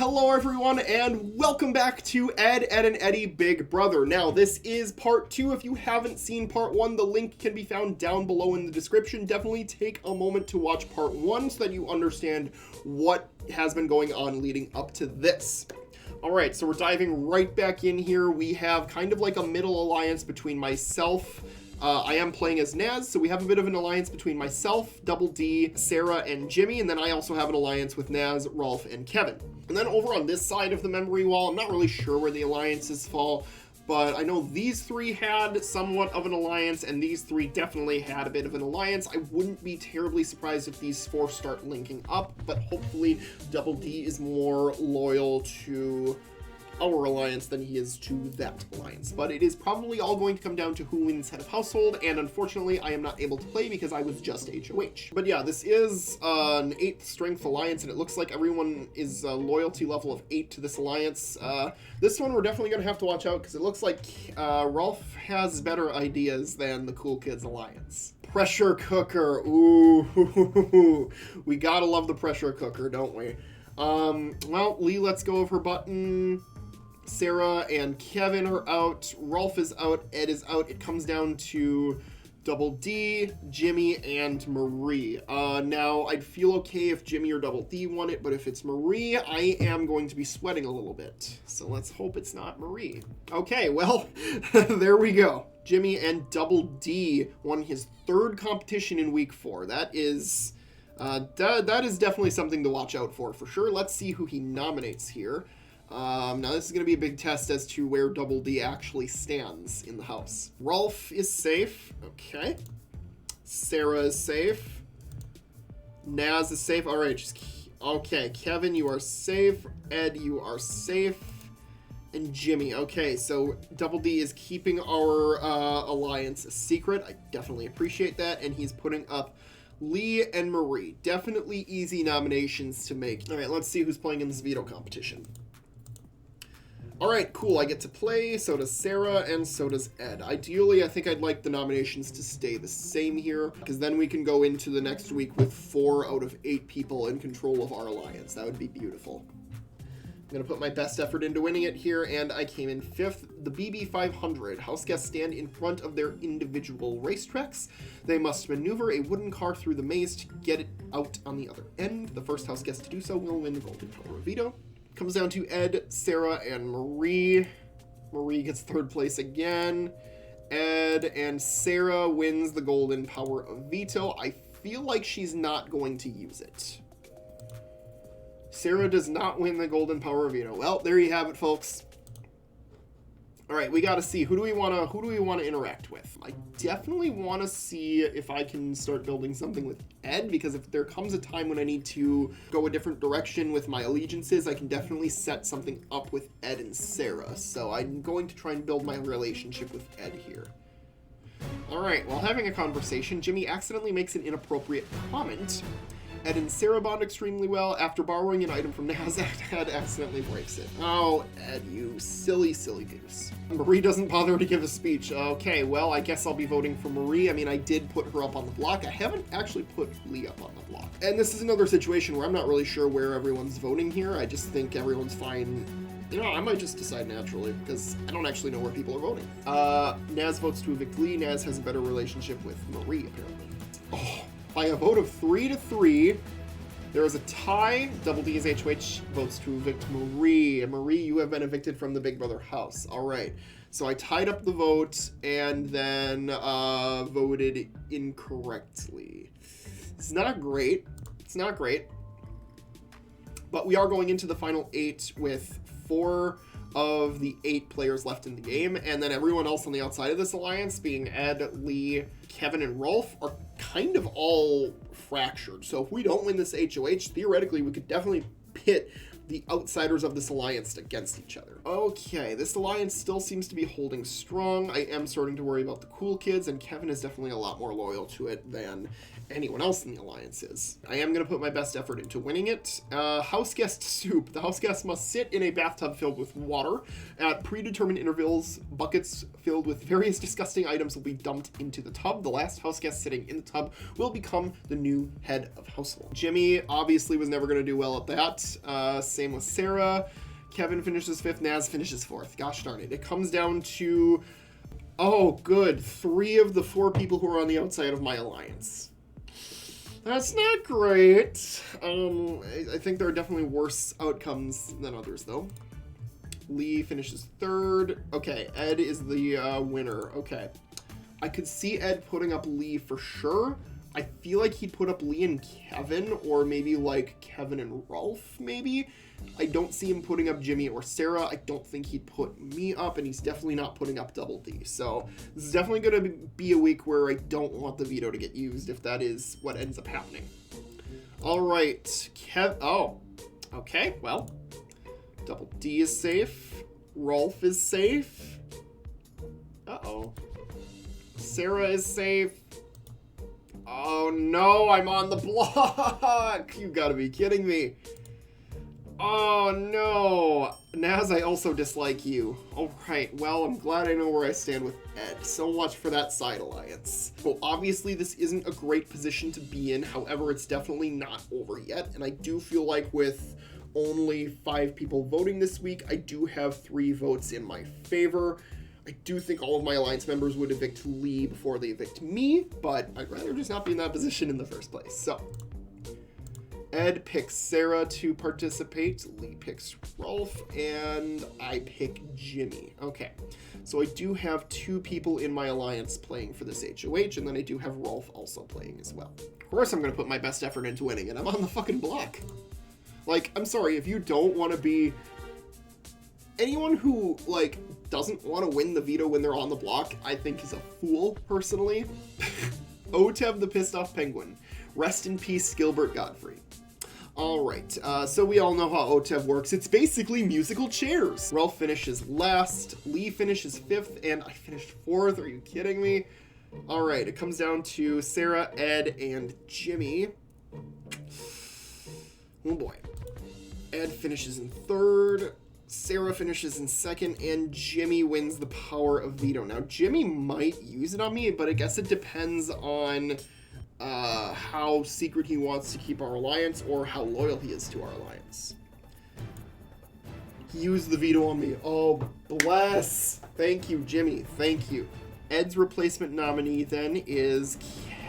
Hello everyone and welcome back to Ed, and Eddy Big Brother. Now this is part 2. If you haven't seen part 1, the link can be found down below in the description. Definitely take a moment to watch part 1 so that you understand what has been going on leading up to this. Alright, so we're diving right back in here. We have kind of like a middle alliance between myself, I am playing as Nazz, so we have a bit of an alliance between myself, Double D, Sarah, and Jimmy, and then I also have an alliance with Nazz, Rolf, and Kevin. And then over on this side of the memory wall, I'm not really sure where the alliances fall, but I know these three had somewhat of an alliance, and these three definitely had a bit of an alliance. I wouldn't be terribly surprised if these four start linking up, but hopefully Double D is more loyal to our alliance than he is to that alliance. But it is probably all going to come down to who wins head of household, and unfortunately I am not able to play because I was just HOH. But yeah, this is an 8th strength alliance, and it looks like everyone is a loyalty level of 8 to this alliance. This one we're definitely going to have to watch out because it looks like Rolf has better ideas than the Cool Kids alliance. Pressure cooker, ooh, we gotta love the pressure cooker, don't we? Well, Lee lets go of her button. Sarah and Kevin are out. Rolf is out. Ed is out. It comes down to Double D, Jimmy, and Marie. Now, I'd feel okay if Jimmy or Double D won it, but if it's Marie, I am going to be sweating a little bit. So let's hope it's not Marie. Okay, well, there we go. Jimmy and Double D won his 3rd competition in week 4. That is that is definitely something to watch out for sure. Let's see who he nominates here. Now this is going to be a big test as to where Double D actually stands in the house. Rolf is safe. Okay. Sarah is safe. Nazz is safe. All right. Okay. Kevin, you are safe. Ed, you are safe. And Jimmy. Okay, so Double D is keeping our alliance a secret. I definitely appreciate that. And he's putting up Lee and Marie. Definitely easy nominations to make. All right, let's see who's playing in this veto competition. All right, cool. I get to play. So does Sarah, and so does Ed. Ideally, I think I'd like the nominations to stay the same here, because then we can go into the next week with 4 out of 8 people in control of our alliance. That would be beautiful. I'm going to put my best effort into winning it here, and I came in 5th. The BB 500. House guests stand in front of their individual racetracks. They must maneuver a wooden car through the maze to get it out on the other end. The first house guest to do so will win the Golden Power of Veto. Comes down to Ed, Sarah, and Marie. Marie gets 3rd place again. Ed and Sarah wins the Golden Power of Veto. I feel like she's not going to use it. Sarah does not win the Golden Power of Veto. Well, there you have it, folks. All right, we got to see who do we want to interact with. I definitely want to see if I can start building something with Ed, because if there comes a time when I need to go a different direction with my allegiances, I can definitely set something up with Ed and Sarah. So I'm going to try and build my relationship with Ed here. All right, while having a conversation, Jimmy accidentally makes an inappropriate comment. Ed and Sarah bond extremely well. After borrowing an item from Nazz, Ed accidentally breaks it. Oh, Ed, you silly, silly goose. Marie doesn't bother to give a speech. Okay, well, I guess I'll be voting for Marie. I mean, I did put her up on the block. I haven't actually put Lee up on the block. And this is another situation where I'm not really sure where everyone's voting here. I just think everyone's fine. You know, I might just decide naturally, because I don't actually know where people are voting. Nazz votes to evict Lee. Nazz has a better relationship with Marie, apparently. Oh. By a vote of 3-3, there is a tie. Double D as HOH votes to evict Marie. Marie, you have been evicted from the Big Brother house. All right. So I tied up the vote and then voted incorrectly. It's not great. It's not great. But we are going into the final 8 with 4 of the 8 players left in the game, and then everyone else on the outside of this alliance, being Ed, Lee, Kevin, and Rolf, are kind of all fractured. So if we don't win this HOH, theoretically we could definitely pit the outsiders of this alliance against each other. Okay, this alliance still seems to be holding strong. I am starting to worry about the Cool Kids, and Kevin is definitely a lot more loyal to it than anyone else in the alliance is. I am going to put my best effort into winning it. House guest soup. The house guest must sit in a bathtub filled with water. At predetermined intervals, buckets filled with various disgusting items will be dumped into the tub. The last house guest sitting in the tub will become the new head of household. Jimmy obviously was never going to do well at that. same with Sarah. Kevin finishes 5th, Nazz finishes 4th. Gosh darn it. It comes down to, oh good, 3 of the 4 people who are on the outside of my alliance. That's not great. I think there are definitely worse outcomes than others, though. Lee finishes 3rd. Okay, Ed is the winner. Okay. I could see Ed putting up Lee for sure. I feel like he'd put up Lee and Kevin, or maybe like Kevin and Rolf, maybe. I don't see him putting up Jimmy or Sarah. I don't think he'd put me up, and he's definitely not putting up Double D. So this is definitely going to be a week where I don't want the veto to get used, if that is what ends up happening. All right, oh, okay, well, Double D is safe. Rolf is safe. Uh-oh. Sarah is safe. Oh no, I'm on the block! You gotta be kidding me. Oh no! Nazz, I also dislike you. Alright, well, I'm glad I know where I stand with Ed. So much for that side alliance. Well, obviously this isn't a great position to be in, however, it's definitely not over yet, and I do feel like with only 5 people voting this week, I do have 3 votes in my favor. I do think all of my alliance members would evict Lee before they evict me, but I'd rather just not be in that position in the first place. So, Ed picks Sarah to participate, Lee picks Rolf, and I pick Jimmy. Okay, so I do have 2 people in my alliance playing for this HOH, and then I do have Rolf also playing as well. Of course I'm going to put my best effort into winning, and I'm on the fucking block. Like, I'm sorry, if you don't want to be... Anyone who, like, doesn't want to win the veto when they're on the block, I think is a fool, personally. Otev the Pissed Off Penguin. Rest in peace, Gilbert Godfrey. Alright, so we all know how Otev works. It's basically musical chairs. Ralph finishes last, Lee finishes 5th, and I finished 4th. Are you kidding me? Alright, it comes down to Sarah, Ed, and Jimmy. Oh boy. Ed finishes in 3rd. Sarah finishes in 2nd, and Jimmy wins the power of veto. Now, Jimmy might use it on me, but I guess it depends on how secret he wants to keep our alliance or how loyal he is to our alliance. He used the veto on me. Oh, bless. Thank you, Jimmy. Thank you. Ed's replacement nominee then is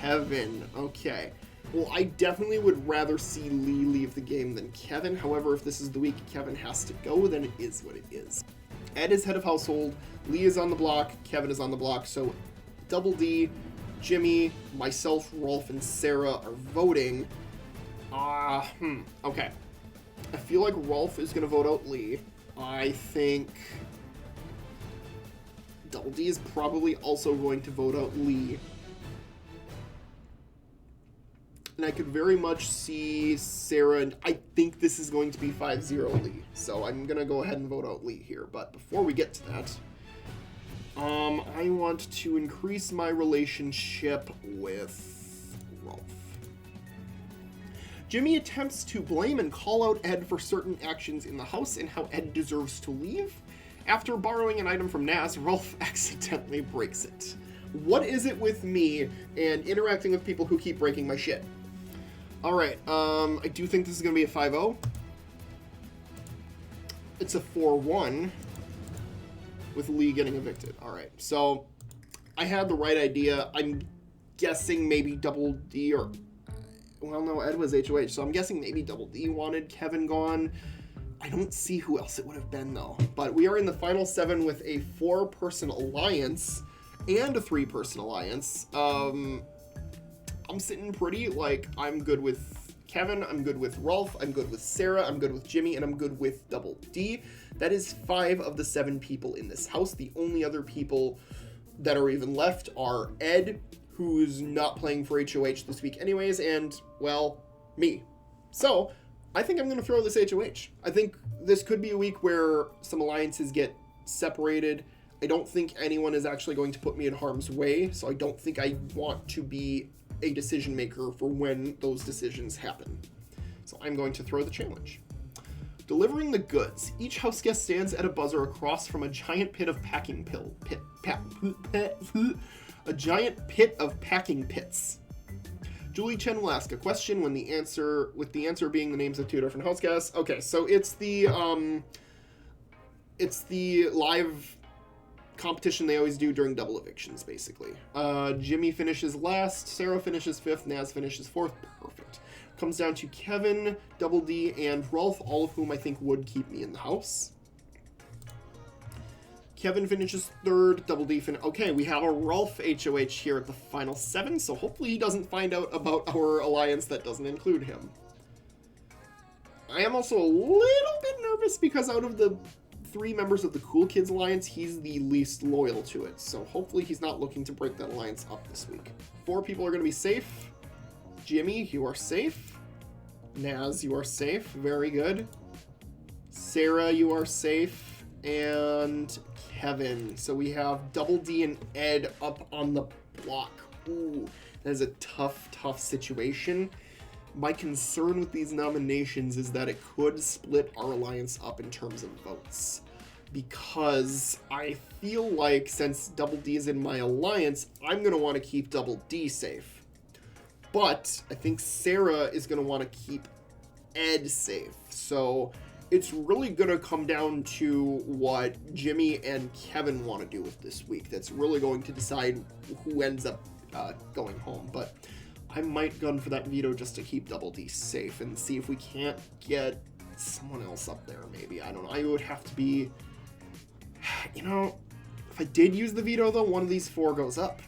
Kevin. Okay. Well, I definitely would rather see Lee leave the game than Kevin. However, if this is the week Kevin has to go, then it is what it is. Ed is head of household, Lee is on the block, Kevin is on the block, so Double D, Jimmy, myself, Rolf, and Sarah are voting. Okay. I feel like Rolf is going to vote out Lee. I think Double D is probably also going to vote out Lee. And I could very much see Sarah, and I think this is going to be 5-0 Lee. So I'm going to go ahead and vote out Lee here. But before we get to that, I want to increase my relationship with Rolf. Jimmy attempts to blame and call out Ed for certain actions in the house and how Ed deserves to leave. After borrowing an item from Nazz, Rolf accidentally breaks it. What is it with me and interacting with people who keep breaking my shit? Alright, I do think this is going to be a 5-0. It's a 4-1 with Lee getting evicted. Alright, so I had the right idea. I'm guessing maybe Double D or... Well, no, Ed was HOH, so I'm guessing maybe Double D wanted Kevin gone. I don't see who else it would have been, though. But we are in the final 7 with a 4-person alliance and a 3-person alliance. I'm sitting pretty, like, I'm good with Kevin, I'm good with Rolf, I'm good with Sarah, I'm good with Jimmy, and I'm good with Double D. That is 5 of the 7 people in this house. The only other people that are even left are Ed, who's not playing for HOH this week anyways, and, well, me. So, I think I'm going to throw this HOH. I think this could be a week where some alliances get separated. I don't think anyone is actually going to put me in harm's way, so I don't think I want to be a decision maker for when those decisions happen. So I'm going to throw the challenge. Delivering the goods. Each house guest stands at a buzzer across from a giant pit of packing a giant pit of packing pits. Julie Chen will ask a question with the answer being the names of 2 different house guests. Okay, so it's the live competition they always do during double evictions, basically. Jimmy finishes last, Sarah finishes 5th, Nazz finishes 4th. Perfect. Comes down to Kevin, Double D, and Rolf, all of whom I think would keep me in the house. Kevin finishes 3rd, Double D okay, we have a Rolf HOH here at the final 7, so hopefully he doesn't find out about our alliance that doesn't include him. I am also a little bit nervous because out of the 3 members of the Cool Kids Alliance, he's the least loyal to it, so hopefully he's not looking to break that alliance up this week. 4 people are going to be safe. Jimmy, you are safe. Nazz, you are safe. Very good. Sarah, you are safe. And Kevin. So we have Double D and Ed up on the block. Ooh, that is a tough, tough situation. My concern with these nominations is that it could split our alliance up in terms of votes. Because I feel like since Double D is in my alliance, I'm going to want to keep Double D safe. But I think Sarah is going to want to keep Ed safe. So it's really going to come down to what Jimmy and Kevin want to do with this week. That's really going to decide who ends up going home. But I might gun for that veto just to keep Double D safe and see if we can't get someone else up there, maybe. I don't know. I would have to be... You know, if I did use the veto, though, one of these 4 goes up.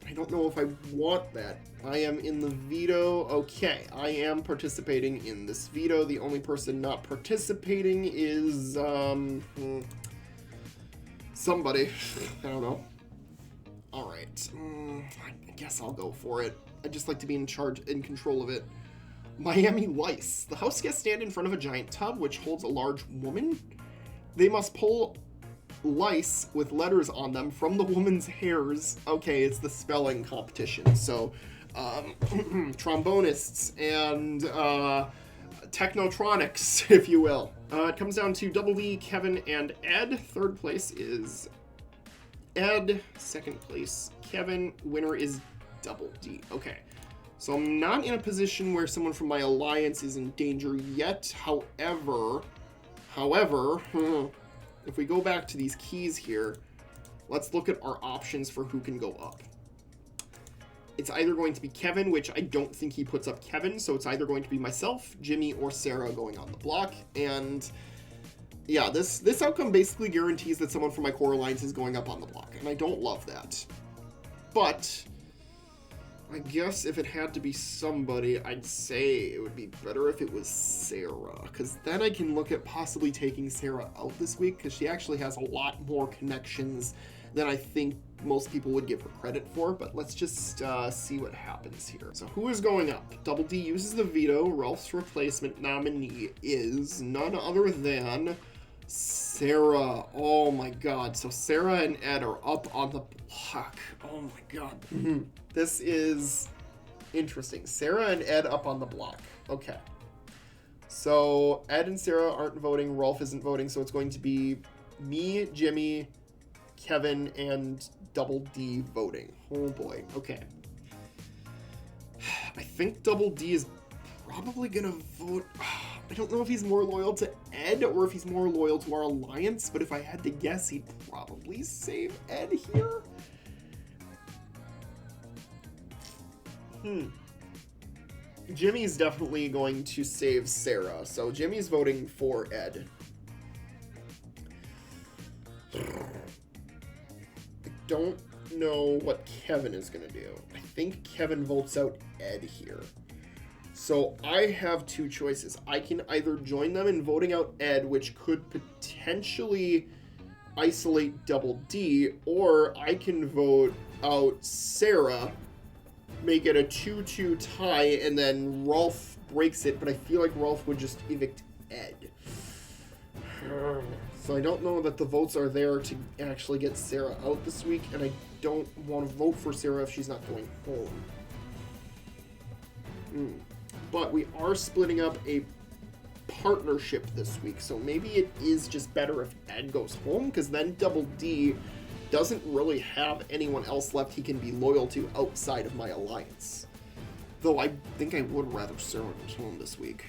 I don't know if I want that. I am in the veto. Okay, I am participating in this veto. The only person not participating is, somebody. I don't know. Alright. I guess I'll go for it. I just like to be in control of it. Miami Lice. The house guests stand in front of a giant tub which holds a large woman. They must pull lice with letters on them from the woman's hairs. Okay, it's the spelling competition. So, trombonists and technotronics, if you will. It comes down to Double D, Kevin, and Ed. 3rd place is Ed. 2nd place, Kevin. Winner is Double D. Okay, so I'm not in a position where someone from my alliance is in danger yet. However, if we go back to these keys here, let's look at our options for who can go up. It's either going to be Kevin, which I don't think he puts up Kevin, so it's either going to be myself, Jimmy, or Sarah going on the block. And yeah, this outcome basically guarantees that someone from my core alliance is going up on the block, and I don't love that. But I guess if it had to be somebody, I'd say it would be better if it was Sarah, because then I can look at possibly taking Sarah out this week, because she actually has a lot more connections than I think most people would give her credit for. But let's just see what happens here. So who is going up? Double D uses the veto. Ralph's replacement nominee is none other than Sarah. Oh my god. So Sarah and Ed are up on the block. Oh my god. This is interesting. Sarah and Ed up on the block. Okay. So Ed and Sarah aren't voting. Rolf isn't voting. So it's going to be me, Jimmy, Kevin, and Double D voting. Oh boy. Okay. I think Double D is probably gonna vote. I don't know if he's more loyal to Ed or if he's more loyal to our alliance, but if I had to guess, he'd probably save Ed here. Jimmy's definitely going to save Sarah, so Jimmy's voting for Ed. I don't know what Kevin is going to do. I think Kevin votes out Ed here. So I have 2 choices. I can either join them in voting out Ed, which could potentially isolate Double D, or I can vote out Sarah, make it a 2-2 tie, and then Rolf breaks it, but I feel like Rolf would just evict Ed. So I don't know that the votes are there to actually get Sarah out this week, and I don't want to vote for Sarah if she's not going home. But we are splitting up a partnership this week, so maybe it is just better if Ed goes home, because then Double D doesn't really have anyone else left he can be loyal to outside of my alliance. Though I think I would rather Sarah kill him this week.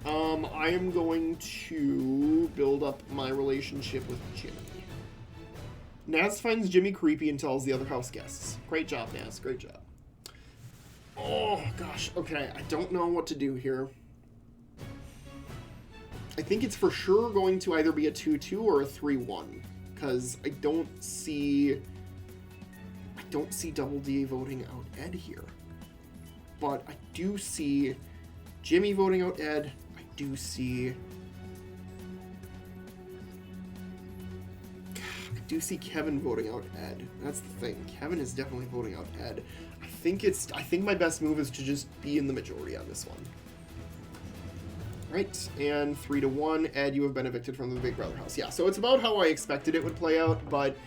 I am going to build up my relationship with Jimmy. Nazz finds Jimmy creepy and tells the other house guests. Great job, Nazz. Great job. Oh, gosh. Okay, I don't know what to do here. I think it's for sure going to either be a 2-2 or a 3-1. Because I don't see Double D voting out Ed here. But I do see Jimmy voting out Ed. I do see Kevin voting out Ed. That's the thing. Kevin is definitely voting out Ed. I think my best move is to just be in the majority on this one. Right, and 3-1. Ed, you have been evicted from the Big Brother house. Yeah, so it's about how I expected it would play out, but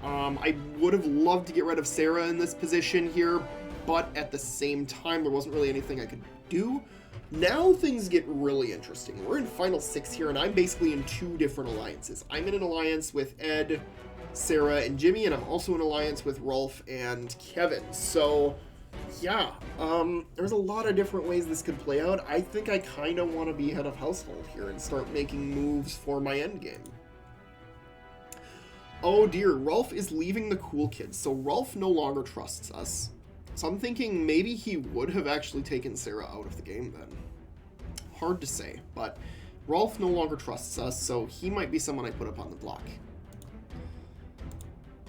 I would have loved to get rid of Sarah in this position here, but at the same time, there wasn't really anything I could do. Now things get really interesting. We're in Final 6 here, and I'm basically in 2 different alliances. I'm in an alliance with Ed, Sarah, and Jimmy, and I'm also in an alliance with Rolf and Kevin. So, yeah, there's a lot of different ways this could play out. I think I kind of want to be head of household here and start making moves for my endgame. Oh dear, Rolf is leaving the cool kids, so Rolf no longer trusts us. So I'm thinking maybe he would have actually taken Sarah out of the game then. Hard to say, but Rolf no longer trusts us, so he might be someone I put up on the block.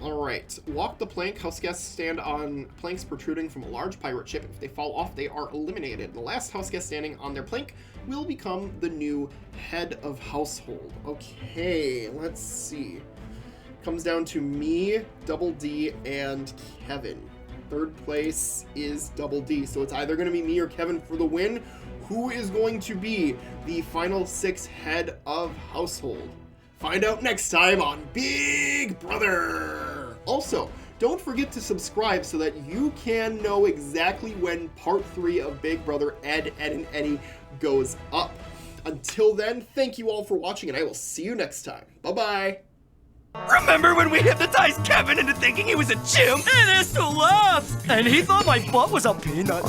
Alright, walk the plank. House guests stand on planks protruding from a large pirate ship. If they fall off, they are eliminated. The last house guest standing on their plank will become the new head of household. Okay, let's see. Comes down to me, Double D, and Kevin. Third place is Double D, so it's either going to be me or Kevin for the win. Who is going to be the Final 6 head of household? Find out next time on Big Brother! Also, don't forget to subscribe so that you can know exactly when Part 3 of Big Brother Ed, and Eddy goes up. Until then, thank you all for watching, and I will see you next time. Bye-bye! Remember when we hypnotized Kevin into thinking he was a chimp? And I still laughed! And he thought my butt was a peanut.